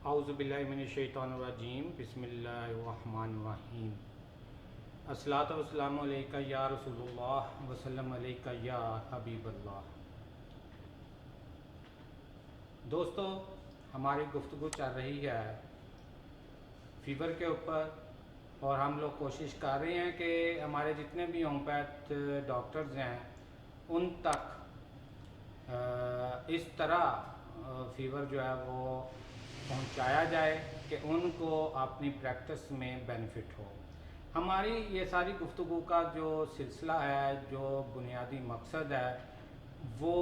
औज़ुबिल्लाहिमिनश्शैतानिर्रजीम बिस्मिल्लाहिर्रहमानिर्रहीम। अस्सलातु वस्सलामु अलैका या रसूलुल्लाह वसल्लम अलैका या हबीबल्लाह। दोस्तों, हमारी गुफ्तगू चल रही है फ़ीवर के ऊपर और हम लोग कोशिश कर रहे हैं कि हमारे जितने भी होम्योपैथ डॉक्टर्स हैं उन तक इस तरह फ़ीवर जो है वो पहुंचाया जाए कि उनको अपनी प्रैक्टिस में बेनिफिट हो। हमारी ये सारी गुफ्तगू का जो सिलसिला है, जो बुनियादी मकसद है, वो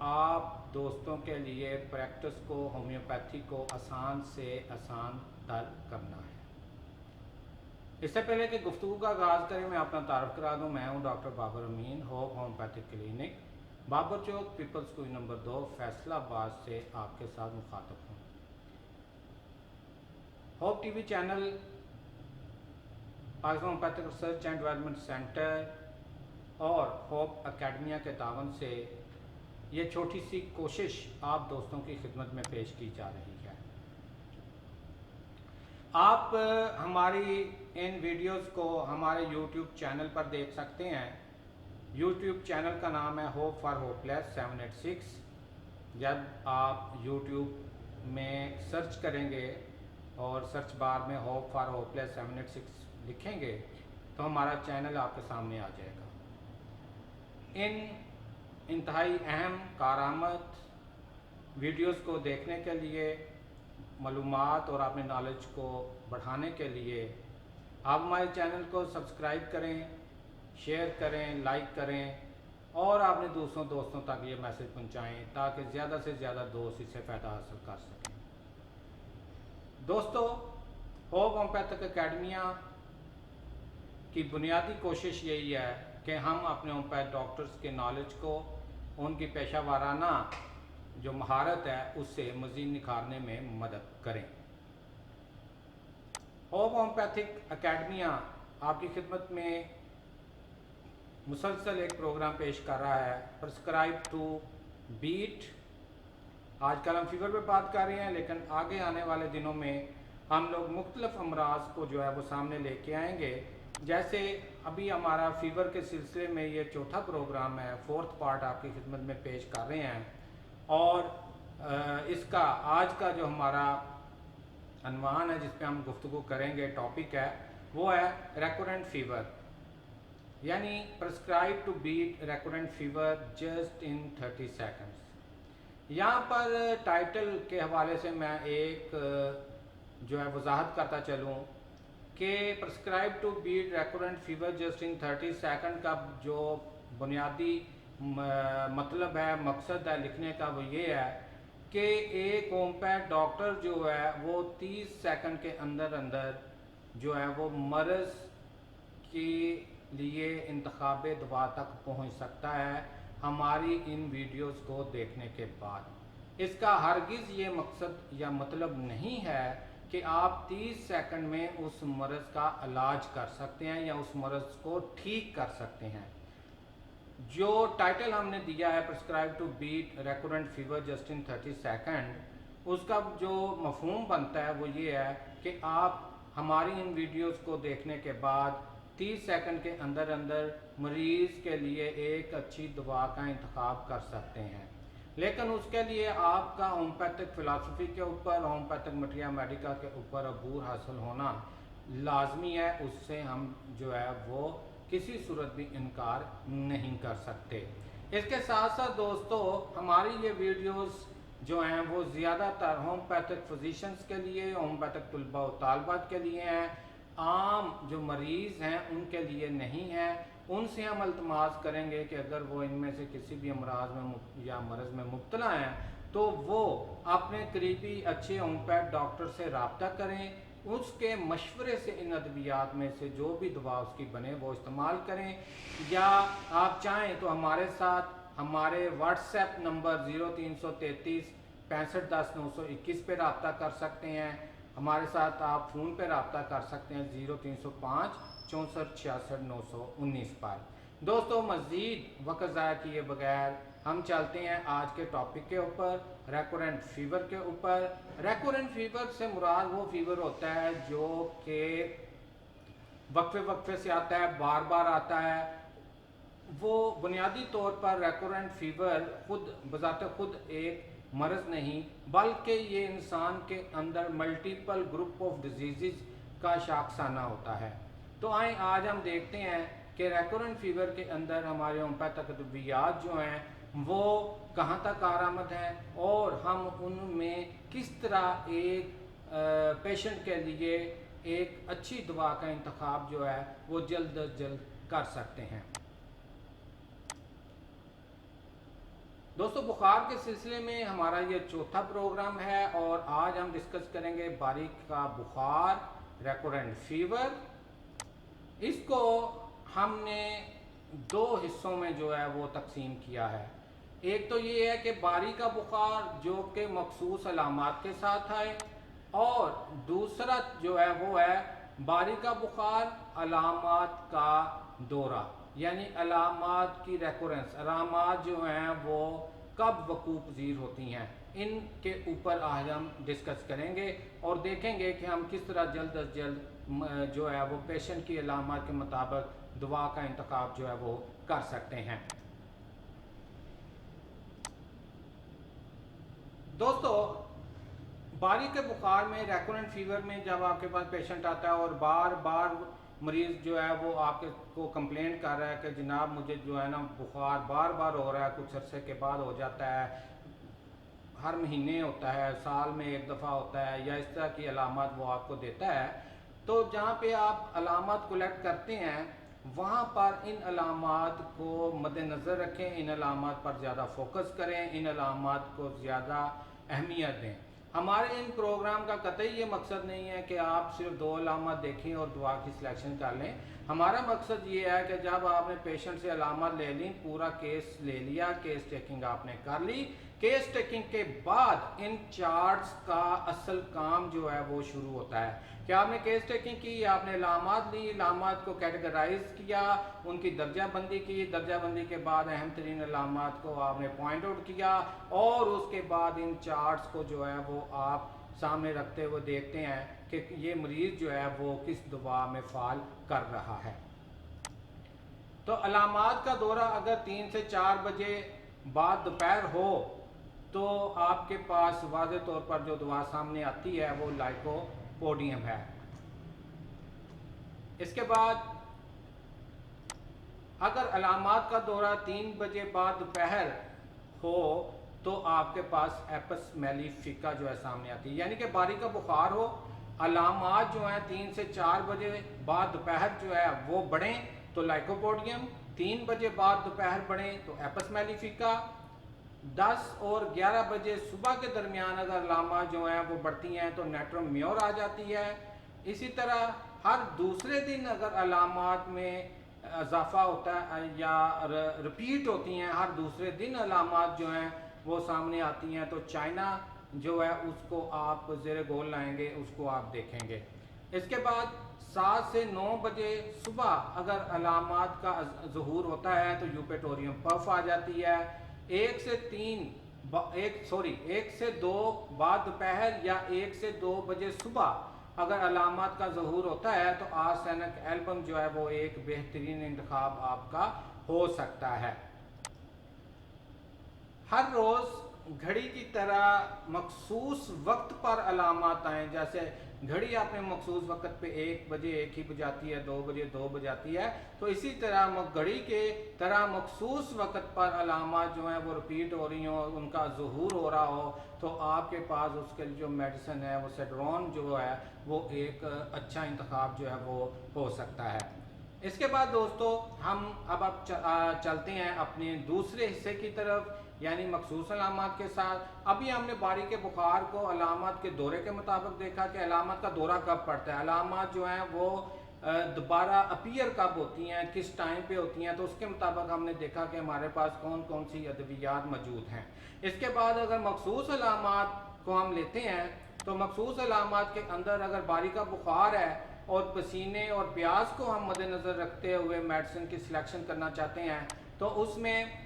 आप दोस्तों के लिए प्रैक्टिस को, होम्योपैथी को आसान से आसान तर करना है। इससे पहले कि गुफ्तगू का आगाज़ करें, मैं अपना तारुफ करा दूं। मैं हूं डॉक्टर बाबर अमीन, होप होम्योपैथिक क्लिनिक, बाबर चौक, पीपल्स स्कूल नंबर 2, फैसलाबाद से आपके साथ मुखातब हूँ। Hope TV channel, Pakistan homeopathic research and development centre और होप अकेडमिया के तावन से ये छोटी सी कोशिश आप दोस्तों की खिदमत में पेश की जा रही है। आप हमारी इन वीडियोस को हमारे यूट्यूब चैनल पर देख सकते हैं। यूट्यूब चैनल का नाम है होप फॉर होपलेस 786। जब आप यूट्यूब में सर्च करेंगे और सर्च बार में होप फॉर होपलेस 786 लिखेंगे तो हमारा चैनल आपके सामने आ जाएगा। इन इंतहाई अहम कारआमद वीडियोस को देखने के लिए, मालूमात और अपने नॉलेज को बढ़ाने के लिए आप हमारे चैनल को सब्सक्राइब करें, शेयर करें, लाइक करें और अपने दूसरों दोस्तों तक ये मैसेज पहुंचाएं ताकि ज़्यादा से ज़्यादा दोस्त इससे फ़ायदा हासिल कर सकें। दोस्तों, होप होम्योपैथिक अकेडमिया की बुनियादी कोशिश यही है कि हम अपने होम्योपैथ डॉक्टर्स के नॉलेज को, उनकी पेशा वाराना जो महारत है उससे मज़ीद निखारने में मदद करें। होप होम्योपैथिक अकेडमिया आपकी खिदमत में मुसलसल एक प्रोग्राम पेश कर रहा है, प्रिस्क्राइब टू बीट। आजकल हम फीवर पे बात कर रहे हैं, लेकिन आगे आने वाले दिनों में हम लोग मुख्तलिफ अमराज को जो है वो सामने लेके आएंगे। जैसे अभी हमारा फीवर के सिलसिले में ये चौथा प्रोग्राम है, फोर्थ पार्ट आपकी खिदमत में पेश कर रहे हैं। और इसका आज का जो हमारा अनवान है, जिस पे हम गुफ्तगू करेंगे, टॉपिक है, वो है रेकुरेंट फीवर, यानी prescribe to beat recurrent fever just in 30 seconds. यहाँ पर टाइटल के हवाले से मैं एक जो है वजाहत करता चलूँ कि prescribe to beat recurrent fever just in 30 second का जो बुनियादी मतलब है, मकसद है लिखने का, वो ये है कि एक होम्योपैथ डॉक्टर जो है वो 30 सेकंड के अंदर अंदर जो है वो मर्ज़ के लिए इंतखाबे दवा तक पहुंच सकता है हमारी इन वीडियोस को देखने के बाद। इसका हरगिज़ ये मकसद या मतलब नहीं है कि आप 30 सेकंड में उस मर्ज़ का इलाज कर सकते हैं या उस मर्ज़ को ठीक कर सकते हैं। जो टाइटल हमने दिया है prescribe to beat recurrent fever just in 30 second, उसका जो मफहूम बनता है वो ये है कि आप हमारी इन वीडियोस को देखने के बाद 30 सेकंड के अंदर अंदर मरीज़ के लिए एक अच्छी दवा का इंतखाब कर सकते हैं। लेकिन उसके लिए आपका होम्योपैथिक फ़िलासफ़ी के ऊपर, होम्योपैथिक मटीरिया मेडिका के ऊपर अबूर हासिल होना लाजमी है। उससे हम जो है वो किसी सूरत भी इनकार नहीं कर सकते। इसके साथ साथ दोस्तों, हमारी ये वीडियोस जो हैं वो ज़्यादातर होम्योपैथिक फिजिशंस के लिए, होम्योपैथिक तलबा और तालबात के लिए हैं। आम जो मरीज़ हैं उनके लिए नहीं है। उनसे हम अल्तमास करेंगे कि अगर वो इनमें से किसी भी अमराज में या मरज़ में मुब्तला हैं तो वो अपने करीबी अच्छे होम्योपैथ डॉक्टर से रब्ता करें, उसके मशवरे से इन अद्वियात में से जो भी दवा उसकी बने वो इस्तेमाल करें। या आप चाहें तो हमारे साथ हमारे व्हाट्सएप नंबर 0333 65 10 921 पे रब्ता कर सकते हैं। हमारे साथ आप फ़ोन पे रब्ता कर सकते हैं 0305 64 66 919 पर। दोस्तों, मज़ीद वक्त ज़ाया किए बगैर हम चलते हैं आज के टॉपिक के ऊपर, रेकोरेंट फीवर के ऊपर। रेकोरेंट फीवर से मुराद वो फीवर होता है जो कि वक्फे वक्फे से आता है, बार बार आता है। वो बुनियादी तौर पर रेकोरेंट फीवर खुद बजाते खुद एक मर्ज़ नहीं, बल्कि ये इंसान के अंदर मल्टीपल ग्रुप ऑफ डिजीज़ का शाखसाना होता है। तो आए आज हम देखते हैं कि रेकोरेंट फीवर के अंदर हमारे होम्योपैथिक अद्वियात जो हैं वो कहाँ तक कारआमद हैं और हम उनमें किस तरह एक पेशेंट के लिए एक अच्छी दवा का इंतखाब जो है वो जल्द अज जल्द कर सकते हैं। दोस्तों, बुखार के सिलसिले में हमारा ये चौथा प्रोग्राम है और आज हम डिस्कस करेंगे बारीक का बुखार, रेकोरेंट फीवर। इसको हमने दो हिस्सों में जो है वो तकसीम किया है। एक तो ये है कि बारी का बुखार जो कि मखसूस अलामात के साथ आए, और दूसरा जो है वो है बारी का बुखार अलामात का दौरा, यानी अलामात की रेकोरेंस। अलामात जो हैं वो कब वकूअ पज़ीर होती हैं, इनके ऊपर आज हम डिस्कस करेंगे और देखेंगे कि हम किस तरह जल्द अज जल्द जो है वो पेशेंट की अलामात के मुताबिक दवा का इंतखाब जो है वो कर सकते हैं। दोस्तों, बारी के बुखार में, रेकोरेंट फीवर में जब आपके पास पेशेंट आता है और बार बार मरीज़ जो है वो आपके को कंप्लेंट कर रहा है कि जनाब मुझे जो है ना बुखार बार बार हो रहा है, कुछ अरसे के बाद हो जाता है, हर महीने होता है, साल में एक दफ़ा होता है, या इस तरह की अलामत वो आपको देता है, तो जहाँ पे आप अलामत कलेक्ट करते हैं वहाँ पर इन अलामत को मद्देनज़र रखें, इन अलामत पर ज़्यादा फोकस करें, इन अलामत को ज़्यादा अहमियत दें। हमारे इन प्रोग्राम का कतई ये मकसद नहीं है कि आप सिर्फ दो अलामत देखें और दुआ की सिलेक्शन कर लें। हमारा मकसद ये है कि जब आपने पेशेंट से अलामत ले ली, पूरा केस ले लिया, केस टेकिंग आपने कर ली, केस टेकिंग के बाद इन चार्ट्स का असल काम जो है वो शुरू होता है कि आपने केस टेकिंग की, आपने अलामत ली, अलामत को कैटेगराइज किया, उनकी दर्जाबंदी की, दर्जाबंदी के बाद अहम तरीन अलामत को आपने पॉइंट आउट किया, और उसके बाद इन चार्ट्स को जो है वो आप सामने रखते हुए देखते हैं कि ये मरीज़ जो है वो किस दवा में फ़ाल कर रहा है। तो अलामत का दौरा अगर 3 से 4 बजे बाद दोपहर हो तो आपके पास वाज़े तौर पर जो दवा सामने आती है वो लाइकोपोडियम है। इसके बाद अगर अलामत का दौरा 3 बजे बाद दोपहर हो तो आपके पास एपस मेलिफिका जो है सामने आती है, यानी कि बारी का बुखार हो, अलामत जो है 3 से 4 बजे बाद दोपहर जो है वो बढ़ें तो लाइकोपोडियम, 3 बजे बाद दोपहर बढ़ें तो एपस मेलिफिका, 10 और 11 बजे सुबह के दरमियान अगर अलामत जो हैं वो बढ़ती हैं तो नेट्रोम्योर आ जाती है। इसी तरह हर दूसरे दिन अगर अलामत में इजाफा होता है या रिपीट होती हैं, हर दूसरे दिन अलामत जो हैं वो सामने आती हैं, तो चाइना जो है उसको आप ज़ेरे गोल लाएंगे, उसको आप देखेंगे। इसके बाद 7 से 9 बजे सुबह अगर अलामत का ज़हूर होता है तो यूपेटोरियम पफ आ जाती है। 1 से 2 बाद दोपहर या 1 से 2 बजे सुबह अगर अलामत का ज़हूर होता है तो आर्सेनिक एल्बम जो है वो एक बेहतरीन इंतखाब आपका हो सकता है। हर रोज़ घड़ी की तरह मखसूस वक्त पर अलामत आएँ, जैसे घड़ी आपने मखसूस वक्त पे 1 बजे 1 ही बजाती है, 2 बजे 2 बजाती है, तो इसी तरह घड़ी के तरह मखसूस वक्त पर अलामत जो हैं वो रिपीट हो रही हो, उनका ज़हूर हो रहा हो, तो आपके पास उसके लिए जो मेडिसिन है वो सेड्रोन जो है वो एक अच्छा इंतखाब जो है वो हो सकता है। इसके बाद दोस्तों हम अब चलते हैं अपने दूसरे हिस्से की तरफ, यानी मखसूस अलामत के साथ। अभी हमने बारी के बुखार को अलामत के दौरे के मुताबिक देखा कि अलामत का दौरा कब पड़ता है, अलामत जो हैं वो दोबारा अपीयर कब होती हैं, किस टाइम पे होती हैं, तो उसके मुताबिक हमने देखा कि हमारे पास कौन कौन सी अद्वियात मौजूद हैं। इसके बाद अगर मखसूस अलामत को हम लेते हैं तो मखसूस अलामत के अंदर अगर बारी का बुखार है और पसीने और प्यास को हम मद्देनज़र रखते हुए मेडिसिन की सिलेक्शन करना चाहते हैं तो उसमें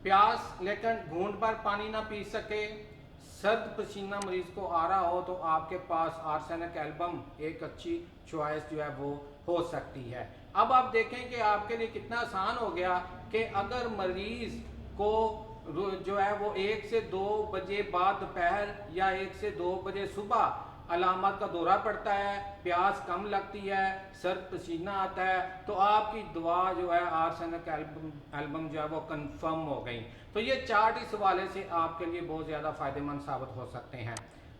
प्यास लेकिन घूंट भर पानी ना पी सके, सर्द पसीना मरीज को आ रहा हो, तो आपके पास आर्सेनिक एल्बम एक अच्छी चॉइस जो है वो हो सकती है। अब आप देखें कि आपके लिए कितना आसान हो गया कि अगर मरीज को जो है वो 1 से 2 बजे बाद दोपहर या 1 से 2 बजे सुबह अलामत का दौरा पड़ता है, प्यास कम लगती है, सर्द पसीना आता है, तो आपकी दवा जो है आर्सेनिक एल्बम जो है वो कंफर्म हो गई। तो ये चार्ट इस हवाले से आपके लिए बहुत ज़्यादा फ़ायदेमंद साबित हो सकते हैं।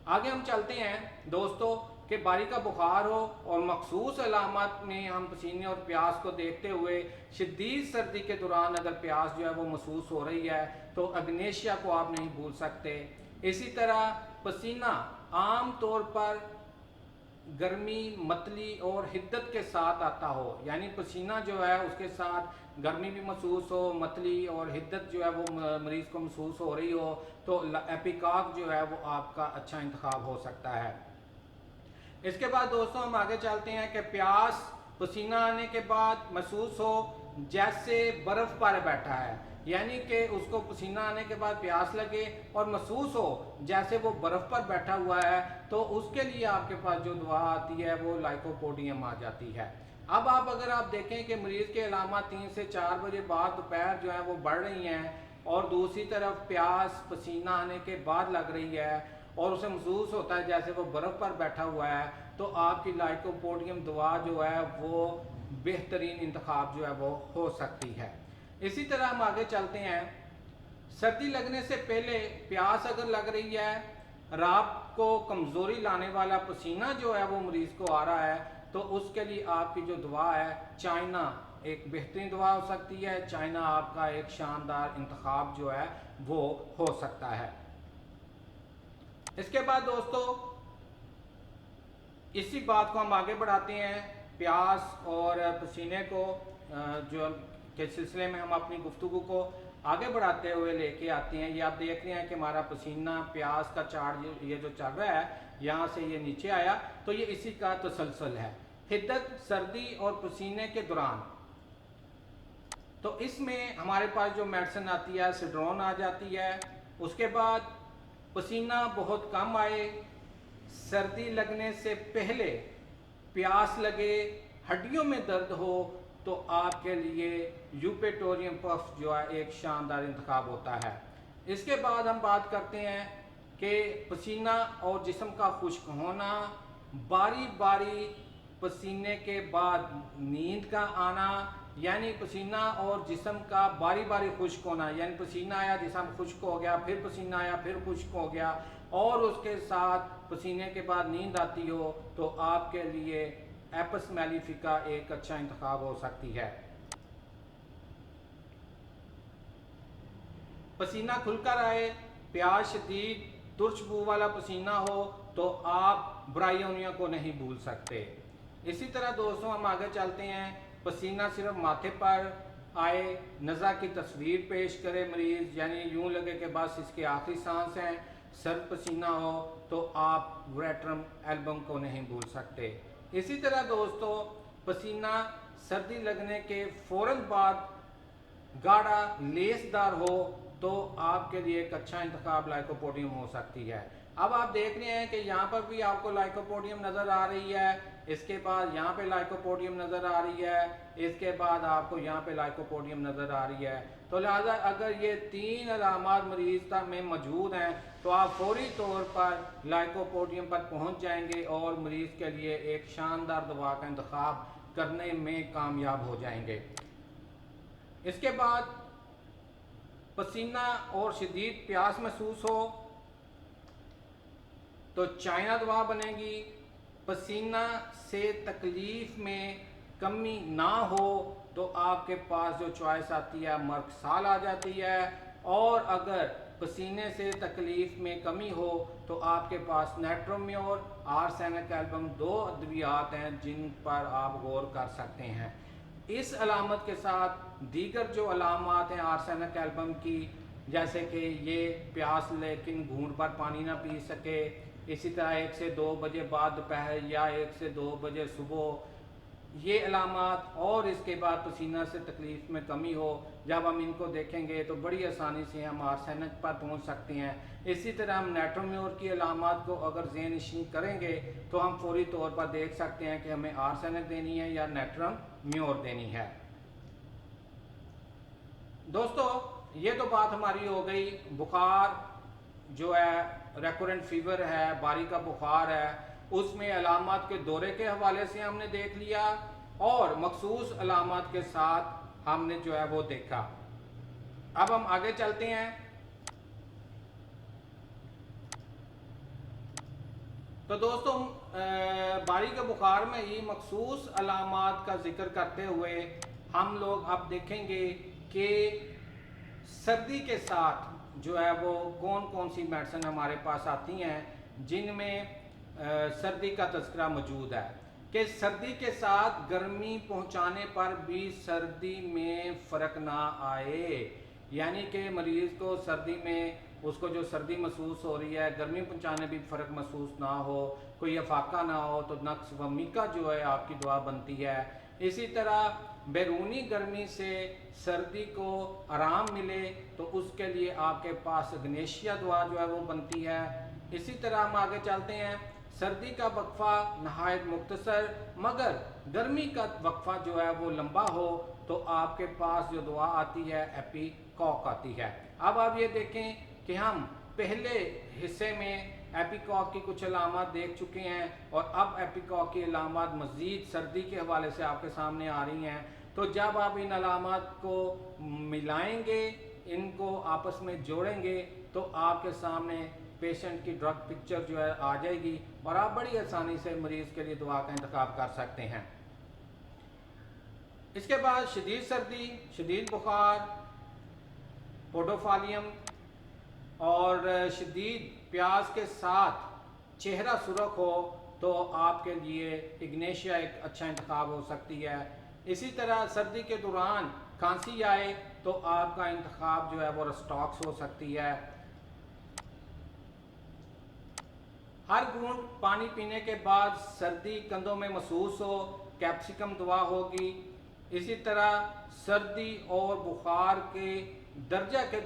आगे हम चलते हैं दोस्तों कि बारी का बुखार हो और मखसूस अलामत में हम पसीने और प्यास को देखते हुए शदीद सर्दी के दौरान अगर प्यास जो है वो महसूस हो रही है तो अग्नेशिया को आप नहीं भूल सकते। इसी तरह पसीना आम तौर पर गर्मी, मतली और हिद्दत के साथ आता हो, यानी पसीना जो है उसके साथ गर्मी भी महसूस हो, मतली और हिद्दत जो है वो मरीज को महसूस हो रही हो, तो एपिकॉक जो है वो आपका अच्छा इंतखाब हो सकता है। इसके बाद दोस्तों हम आगे चलते हैं कि प्यास पसीना आने के बाद महसूस हो जैसे बर्फ़ पर बैठा है, यानी कि उसको पसीना आने के बाद प्यास लगे और महसूस हो जैसे वो बर्फ़ पर बैठा हुआ है, तो उसके लिए आपके पास जो दवा आती है वो लाइकोपोडियम आ जाती है। अब अगर आप देखें कि मरीज़ के अलामत 3 से 4 बजे बाद दोपहर जो है वो बढ़ रही हैं और दूसरी तरफ प्यास पसीना आने के बाद लग रही है और उसे महसूस होता है जैसे वो बर्फ़ पर बैठा हुआ है, तो आपकी लाइकोपोडियम दवा जो है वो बेहतरीन इंतखाब जो है वो हो सकती है। इसी तरह हम आगे चलते हैं, सर्दी लगने से पहले प्यास अगर लग रही है, रात को कमज़ोरी लाने वाला पसीना जो है वो मरीज़ को आ रहा है, तो उसके लिए आपकी जो दवा है चाइना एक बेहतरीन दवा हो सकती है। चाइना आपका एक शानदार इंतखाब जो है वो हो सकता है। इसके बाद दोस्तों इसी बात को हम आगे बढ़ाते हैं, प्यास और पसीने को जो के सिलसिले में हम अपनी गुफ्तगू को आगे बढ़ाते हुए लेके आते हैं। ये आप देख रहे हैं कि हमारा पसीना प्यास का चार्ट ये जो चल रहा है, यहाँ से ये नीचे आया, तो ये इसी का तसलसल है। हिद्दत सर्दी और पसीने के दौरान, तो इसमें हमारे पास जो मेडिसिन आती है सिड्रोन आ जाती है। उसके बाद पसीना बहुत कम आए, सर्दी लगने से पहले प्यास लगे, हड्डियों में दर्द हो, तो आपके लिए यूपेटोरियम पफ जो है एक शानदार इंतखाब होता है। इसके बाद हम बात करते हैं कि पसीना और जिस्म का खुश्क होना, बारी बारी पसीने के बाद नींद का आना, यानी पसीना और जिस्म का बारी बारी खुश्क होना, यानी पसीना आया जिस्म खुश्क हो गया, फिर पसीना आया फिर खुश्क हो गया, और उसके साथ पसीने के बाद नींद आती हो, तो आपके लिए एपस मेलिफिका एक अच्छा इंतखाब हो सकती है। पसीना खुलकर आए, प्यास शदीद, तुर्च बू वाला पसीना हो, तो आप ब्रायोनिया को नहीं भूल सकते। इसी तरह दोस्तों हम आगे चलते हैं, पसीना सिर्फ माथे पर आए, नज़ा की तस्वीर पेश करे मरीज़, यानी यूं लगे कि बस इसके आखिरी सांस हैं, सर्द पसीना हो, तो आप वेट्रम एल्बम को नहीं भूल सकते। इसी तरह दोस्तों पसीना सर्दी लगने के फ़ौरन बाद गाढ़ा लेसदार हो, तो आपके लिए एक अच्छा इंतखाब लाइकोपोडियम हो सकती है। अब आप देख रहे हैं कि यहाँ पर भी आपको लाइकोपोडियम नज़र आ रही है, इसके बाद यहाँ पे लाइकोपोडियम नज़र आ रही है, इसके बाद आपको यहाँ पे लाइकोपोडियम नज़र आ रही है। तो लिहाजा अगर ये 3 अलामात मरीज में मौजूद हैं, तो आप फौरी तौर पर लाइकोपोडियम पर पहुँच जाएंगे और मरीज़ के लिए एक शानदार दवा का इंतखाब करने में कामयाब हो जाएंगे। इसके बाद पसीना और शदीद प्यास महसूस हो, तो चाइना दवा बनेगी। पसीना से तकलीफ में कमी ना हो, तो आपके पास जो चॉइस आती है मर्कसाल आ जाती है, और अगर पसीने से तकलीफ में कमी हो, तो आपके पास नेट्रोम्योर, आर्सेनिक एल्बम 2 अद्वियात हैं जिन पर आप गौर कर सकते हैं। इस अलामत के साथ दीगर जो अलामत हैं आर्सेनिक एल्बम की, जैसे कि ये प्यास लेकिन घूंट भर पानी ना पी सके, इसी तरह 1 से 2 बजे बाद दोपहर या 1 से 2 बजे सुबह ये अलामात और इसके बाद पसीना से तकलीफ में कमी हो, जब हम इनको देखेंगे तो बड़ी आसानी से हम आर्सेनिक पर पहुंच सकते हैं। इसी तरह हम नाइट्रोम्योर की अलामात को अगर ज़हन नशीं करेंगे तो हम फौरी तौर पर देख सकते हैं कि हमें आर्सेनिक देनी है या नाइट्रोम्योर देनी है। दोस्तों, ये तो बात हमारी हो गई बुखार जो है, रेकुरेंट फीवर है, बारी का बुखार है, उसमें अलामात के दौरे के हवाले से हमने देख लिया और मखसूस अलामात के साथ हमने जो है वो देखा। अब हम आगे चलते हैं। तो दोस्तों, बारी के बुखार में ही मखसूस अलामात का जिक्र करते हुए हम लोग अब देखेंगे कि सर्दी के साथ जो है वो कौन कौन सी मेडिसिन हमारे पास आती हैं जिनमें सर्दी का तज़किरा मौजूद है, कि सर्दी के साथ गर्मी पहुंचाने पर भी सर्दी में फ़र्क ना आए, यानी कि मरीज़ को सर्दी में उसको जो सर्दी महसूस हो रही है, गर्मी पहुंचाने भी फ़र्क महसूस ना हो, कोई अफाका ना हो, तो नक्स वमीका जो है आपकी दवा बनती है। इसी तरह बैरूनी गर्मी से सर्दी को आराम मिले तो उसके लिए आपके पास इग्नेशिया दवा जो है वो बनती है। इसी तरह हम आगे चलते हैं। सर्दी का वक्फा नहायत मुख्तसर मगर गर्मी का वक्फा जो है वो लंबा हो तो आपके पास जो दवा आती है एपिकॉक आती है। अब आप ये देखें कि हम पहले हिस्से में एपिकॉक की कुछ अलामत देख चुके हैं और अब एपिकॉक की अलामत मज़ीद सर्दी के हवाले से आपके सामने आ रही हैं। तो जब आप इन अलामत को मिलाएंगे, इनको आपस में जोड़ेंगे तो आपके सामने पेशेंट की ड्रग पिक्चर जो है आ जाएगी और आप बड़ी आसानी से मरीज़ के लिए दवा का इंतखाब कर सकते हैं। इसके बाद शदीद सर्दी, शदीद बुखार, पोडोफालियम और शदीद प्यास के साथ चेहरा सुरख हो तो आपके लिए इग्नेशिया एक अच्छा इंतखाब हो सकती है। इसी तरह सर्दी के दौरान खांसी आए तो आपका इंतखाब जो है वो रस्टॉक्स हो सकती है। हर घूंट पानी पीने के बाद सर्दी कंधों में महसूस हो, कैप्सिकम दवा होगी। इसी तरह सर्दी और बुखार के दर्जा के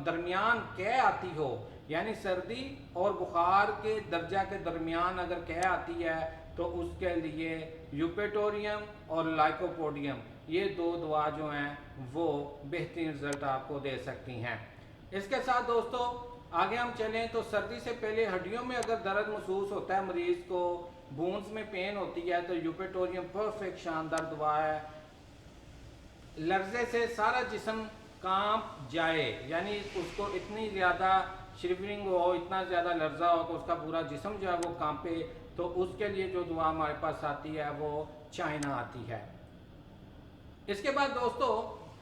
दरमियान कह आती हो, यानी सर्दी और बुखार के दर्जा के दरमियान अगर कह आती है तो उसके लिए यूपेटोरियम और लाइकोपोडियम ये दो दवा जो हैं वो बेहतरीन रिजल्ट आपको दे सकती हैं। इसके साथ दोस्तों आगे हम चलें तो सर्दी से पहले हड्डियों में अगर दर्द महसूस होता है, मरीज़ को बोन्स में पेन होती है, तो यूपेटोरियम परफेक्ट शानदार दवा है। लर्जे से सारा जिस्म कांप जाए, यानी उसको इतनी ज़्यादा शिवरिंग हो, इतना ज़्यादा लर्जा हो तो उसका पूरा जिस्म जो है वो कांपे, तो उसके लिए जो दवा हमारे पास आती है वो चाइना आती है। इसके बाद दोस्तों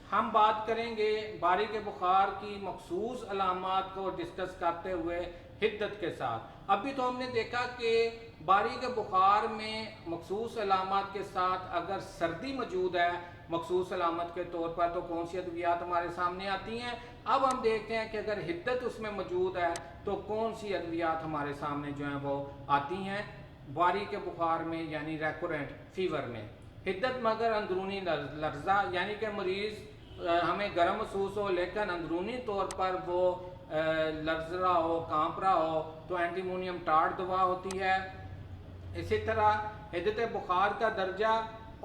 हम बात करेंगे बारी के बुखार की मखसूस अलामात को डिस्कस करते हुए हिद्दत के साथ। अभी तो हमने देखा कि बारी के बुखार में मखसूस अलामात के साथ अगर सर्दी मौजूद है मखसूस अलामत के तौर पर तो कौन सी अद्वियात हमारे सामने आती हैं। अब हम देखते हैं कि अगर हिद्दत उसमें मौजूद है तो कौन सी अद्वियात हमारे सामने जो हैं वो आती हैं बारी के बुखार में, यानी रेकुरेंट फीवर में। हिद्दत मगर अंदरूनी लर्जा, यानी कि मरीज़ हमें गर्म महसूस हो लेकिन अंदरूनी तौर पर वो लर्ज रहा हो, कांप रहा हो, तो एंटीमोनियम टार्ट दवा होती है। इसी तरह हिद्दत बुखार का दर्जा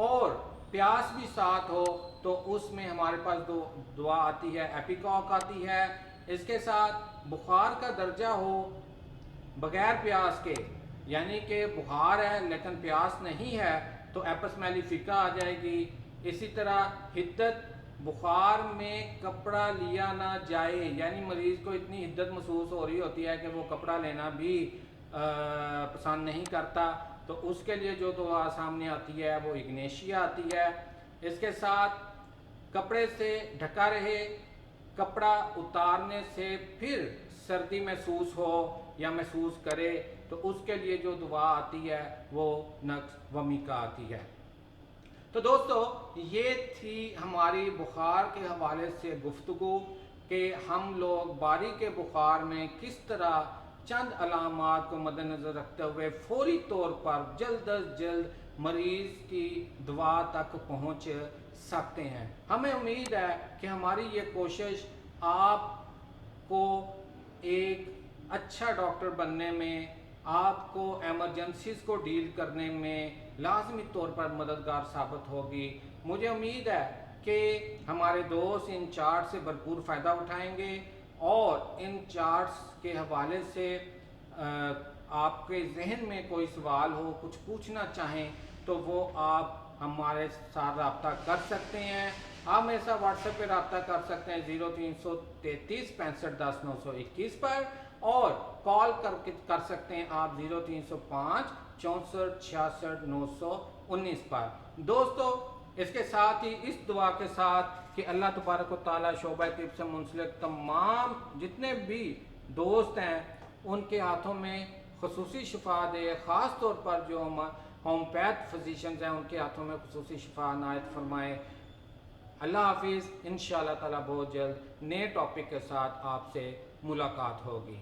और प्यास भी साथ हो तो उसमें हमारे पास दो दवा आती है, एपिकॉक आती है। इसके साथ बुखार का दर्जा हो बगैर प्यास के, यानी कि बुखार है लेकिन प्यास नहीं है, तो एपस मेलिफिका आ जाएगी। इसी तरह हिद्दत बुखार में कपड़ा लिया ना जाए, यानी मरीज़ को इतनी हिद्दत महसूस हो रही होती है कि वो कपड़ा लेना भी पसंद नहीं करता, तो उसके लिए जो दवा सामने आती है वो इग्नेशिया आती है। इसके साथ कपड़े से ढका रहे, कपड़ा उतारने से फिर सर्दी महसूस हो या महसूस करे तो उसके लिए जो दवा आती है वो नक्स वमीका आती है। तो दोस्तों ये थी हमारी बुखार के हवाले से गुफ्तगू कि हम लोग बारी के बुखार में किस तरह चंद अलामात को मद्देनज़र रखते हुए फौरी तौर पर जल्द अज जल्द मरीज़ की दवा तक पहुंच सकते हैं। हमें उम्मीद है कि हमारी ये कोशिश आपको एक अच्छा डॉक्टर बनने में, आपको एमरजेंसीज़ को डील करने में लाजमी तौर पर मददगार साबित होगी। मुझे उम्मीद है कि हमारे दोस्त इन चार्ट से भरपूर फ़ायदा उठाएंगे और इन चार्ट्स के हवाले से आपके जहन में कोई सवाल हो, कुछ पूछना चाहें तो वो आप हमारे साथ रब्ता कर सकते हैं। आप मेरे साथ व्हाट्सएप पे रब्ता कर सकते हैं 0333 65 10 921 पर, और कॉल कर सकते हैं आप 0305 64 66 919 पर। दोस्तों, इसके साथ ही इस दुआ के साथ कि अल्लाह तबारक व तआला शोबा तिब से मुंसलिक तमाम जितने भी दोस्त हैं उनके हाथों में खुसूसी शिफा दे, ख़ास तौर पर जो होम्योपैथ फिजिशियंस हैं उनके हाथों में खुसूसी शिफा नायत फरमाए। अल्लाह हाफिज़। इंशाअल्लाह ताला बहुत जल्द नए टॉपिक के साथ आपसे मुलाकात होगी।